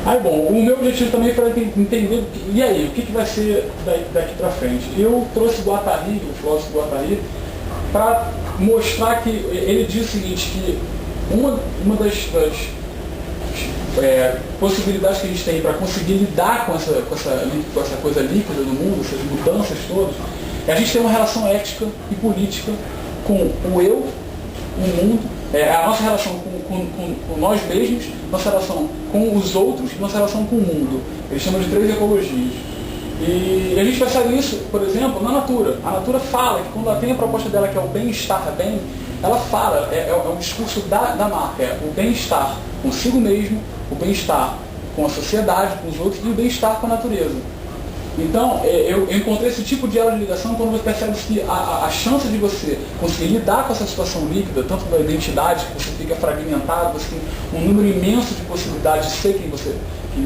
Aí, bom, o meu objetivo também foi entender, e aí, o que vai ser daqui para frente? Eu trouxe Guattari, o filósofo Guattari, para mostrar que ele diz o seguinte, que uma das possibilidades que a gente tem para conseguir lidar com essa coisa líquida do mundo, essas mudanças todas, é a gente ter uma relação ética e política com o eu, o mundo, a nossa relação com nós mesmos, nossa relação com os outros e nossa relação com o mundo. Eles chamam de 3 ecologias. E a gente percebe isso, por exemplo, na Natura. A Natura fala que quando ela tem a proposta dela, que é o bem-estar bem, ela fala, é um discurso da marca, é o bem-estar consigo mesmo, o bem-estar com a sociedade, com os outros e o bem-estar com a natureza. Então, eu encontrei esse tipo de elo de ligação quando você percebe que a chance de você conseguir lidar com essa situação líquida, tanto da identidade, que você fica fragmentado, você tem um número imenso de possibilidades de ser quem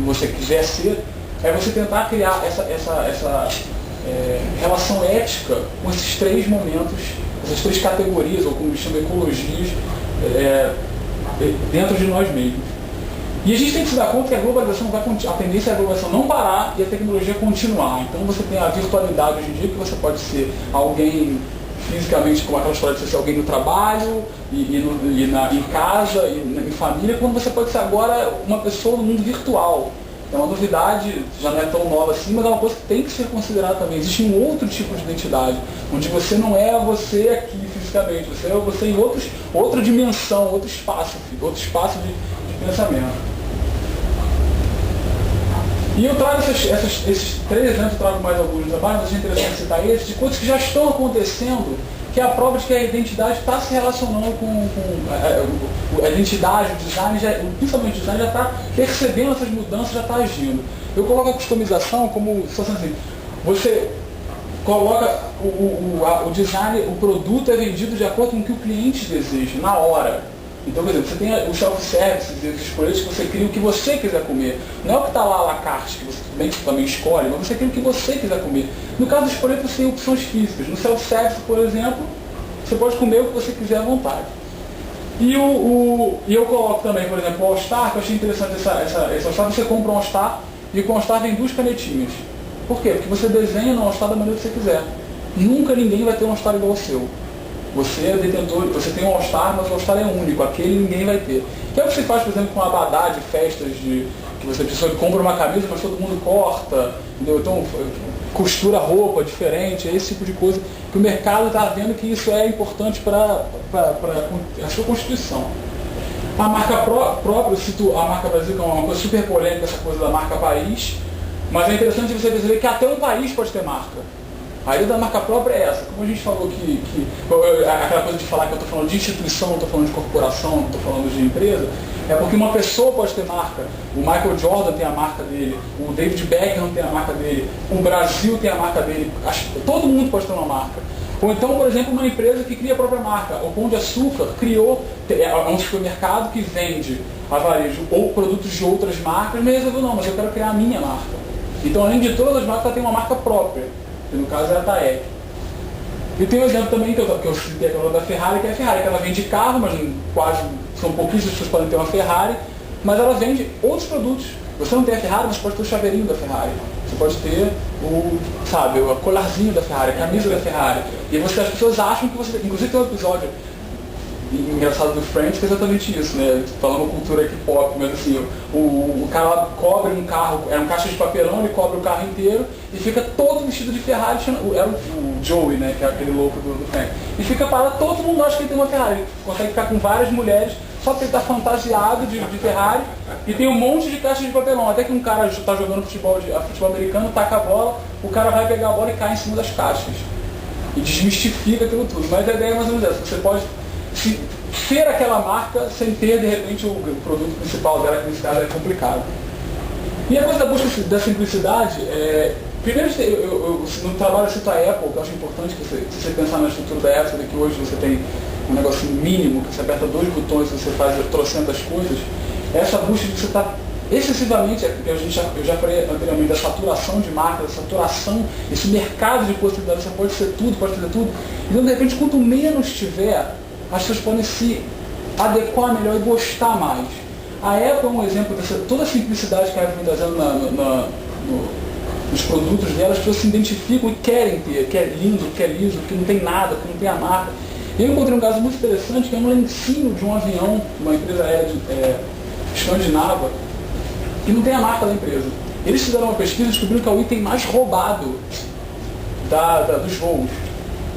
você quiser ser, é você tentar criar essa relação ética com esses 3 momentos, essas 3 categorias, ou como chama, ecologias, dentro de nós mesmos. E a gente tem que se dar conta que a globalização a tendência é a globalização não parar e a tecnologia continuar. Então você tem a virtualidade hoje em dia, que você pode ser alguém fisicamente, como aquela história de você ser alguém no trabalho, em casa, em família, quando você pode ser agora uma pessoa no mundo virtual. É uma novidade, já não é tão nova assim, mas é uma coisa que tem que ser considerada também. Existe um outro tipo de identidade, onde você não é você aqui fisicamente, você é você em outra dimensão, outro espaço de pensamento. E eu trago esses 3 exemplos, eu trago mais alguns trabalhos, mas é interessante citar esses, de coisas que já estão acontecendo, que é a prova de que a identidade está se relacionando com a identidade, o design, principalmente o design, já está percebendo essas mudanças, já está agindo. Eu coloco a customização como, assim, você coloca o design, o produto é vendido de acordo com o que o cliente deseja, na hora. Então, por exemplo, você tem o self-service, os coletes que você cria o que você quiser comer. Não é o que está lá à la carte, que você também escolhe, mas você cria o que você quiser comer. No caso do escolher, você tem opções físicas. No self-service, por exemplo, você pode comer o que você quiser à vontade. E eu coloco também, por exemplo, o All-Star, que eu achei interessante essa All-Star. Você compra um All-Star e com o All-Star vem 2 canetinhas. Por quê? Porque você desenha no All-Star da maneira que você quiser. Nunca ninguém vai ter um All-Star igual ao seu. Você é detentor, você tem um All-Star, mas o All-Star é único, aquele ninguém vai ter. Que é o que você faz, por exemplo, com abadá de festas, que você pessoa compra uma camisa, mas todo mundo corta, entendeu? Então costura roupa diferente, é esse tipo de coisa que o mercado está vendo que isso é importante para a sua constituição. A marca própria, eu cito a marca Brasil, que é uma coisa super polêmica, essa coisa da marca país, mas é interessante você perceber que até um país pode ter marca. A ideia da marca própria é essa. Como a gente falou aquela coisa de falar que eu estou falando de instituição, não estou falando de corporação, não estou falando de empresa, é porque uma pessoa pode ter marca. O Michael Jordan tem a marca dele, o David Beckham tem a marca dele, o Brasil tem a marca dele, todo mundo pode ter uma marca. Ou então, por exemplo, uma empresa que cria a própria marca. O Pão de Açúcar criou, é um supermercado que vende a varejo ou produtos de outras marcas, mas resolveu, não, mas eu quero criar a minha marca. Então, além de todas as marcas, ela tem uma marca própria. Que no caso é a TAEC. E tem um exemplo também que eu citei, aquela da Ferrari, que é a Ferrari, que ela vende carro, mas são pouquíssimas pessoas que podem ter uma Ferrari, mas ela vende outros produtos. Você não tem a Ferrari, mas pode ter o chaveirinho da Ferrari. Você pode ter o colarzinho da Ferrari, a camisa da Ferrari. E as pessoas acham que você... Inclusive tem um episódio engraçado do Friends, que é exatamente isso, né? Falando cultura aqui pop, mas assim, o cara lá cobre um carro, era um caixa de papelão, ele cobre o carro inteiro e fica todo vestido de Ferrari, era o Joey, né? Que é aquele louco do Friends. E fica parado, todo mundo acha que ele tem uma Ferrari, ele consegue ficar com várias mulheres, só porque ele está fantasiado de Ferrari, e tem um monte de caixa de papelão, até que um cara está jogando futebol americano, taca a bola, o cara vai pegar a bola e cai em cima das caixas. E desmistifica aquilo tudo. Mas a ideia é mais ou menos essa, você pode ser aquela marca sem ter, de repente, o produto principal dela, que nesse caso é complicado. E a coisa da busca da simplicidade, primeiro, no trabalho eu cito a Apple, que eu acho importante que se você pensar na estrutura da Apple, que hoje você tem um negócio mínimo, que você aperta 2 botões e você faz trocentas coisas, essa busca de você estar excessivamente, eu já falei anteriormente, da saturação de marca, da saturação, esse mercado de possibilidades, você pode ser tudo, pode fazer tudo. Então, de repente, quanto menos tiver, as pessoas podem se adequar melhor e gostar mais. A Apple é um exemplo dessa toda a simplicidade que a Apple vem trazendo nos produtos dela. As pessoas se identificam e querem ter, que é lindo, que é liso, que não tem nada, que não tem a marca. Eu encontrei um caso muito interessante, que é um lencinho de um avião, uma empresa aérea escandinava, que não tem a marca da empresa. Eles fizeram uma pesquisa e descobriram que é o item mais roubado dos voos.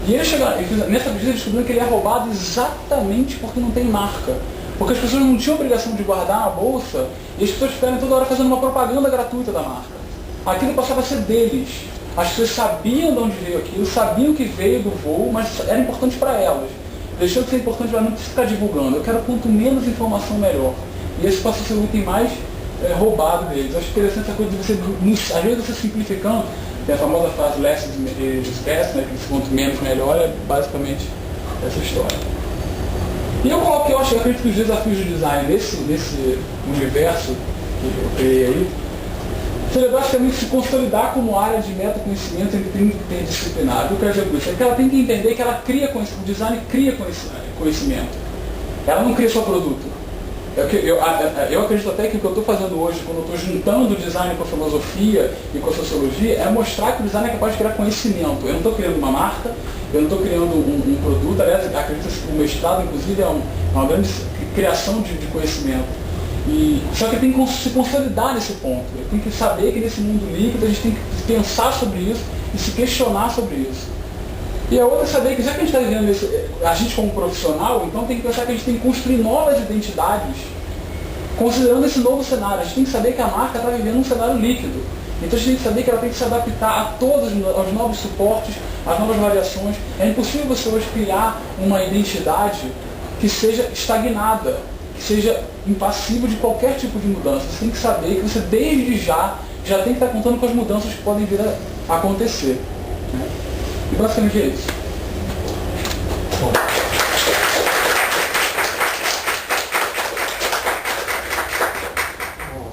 E eles chegaram, nessa pesquisa descobriram que ele é roubado exatamente porque não tem marca. Porque as pessoas não tinham obrigação de guardar na bolsa e as pessoas ficaram toda hora fazendo uma propaganda gratuita da marca. Aquilo passava a ser deles. As pessoas sabiam de onde veio aquilo, sabiam que veio do voo, mas era importante para elas. Deixou de ser importante para não ficar divulgando. Eu quero quanto menos informação melhor. E esse passa a ser o item mais roubado deles. Eu acho interessante essa coisa de você, às vezes você simplificando, tem a famosa frase less is best, né, que quanto menos melhor, é basicamente essa história. E eu acredito que os desafios do design nesse universo que eu criei aí, seria basicamente se consolidar como área de metaconhecimento interdisciplinar. O que eu quero dizer com isso? É que ela tem que entender que ela cria conhecimento, o design cria conhecimento. Ela não cria só produto. Eu acredito até que o que eu estou fazendo hoje, quando eu estou juntando o design com a filosofia e com a sociologia, é mostrar que o design é capaz de criar conhecimento. Eu não estou criando uma marca, eu não estou criando um produto. Aliás, acredito que o mestrado, inclusive, é uma grande criação de conhecimento. Só que tem que se consolidar nesse ponto. Eu tenho que saber que nesse mundo líquido a gente tem que pensar sobre isso e se questionar sobre isso. E a outra é saber que já que a gente está vivendo isso, a gente como profissional, então tem que pensar que a gente tem que construir novas identidades considerando esse novo cenário. A gente tem que saber que a marca está vivendo um cenário líquido. Então a gente tem que saber que ela tem que se adaptar a todos aos novos suportes, às novas variações. É impossível você hoje criar uma identidade que seja estagnada, que seja impassível de qualquer tipo de mudança. Você tem que saber que você desde já tem que estar contando com as mudanças que podem vir a acontecer. Né? E basicamente é isso. Bom.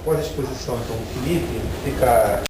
Após a exposição então, do Felipe, fica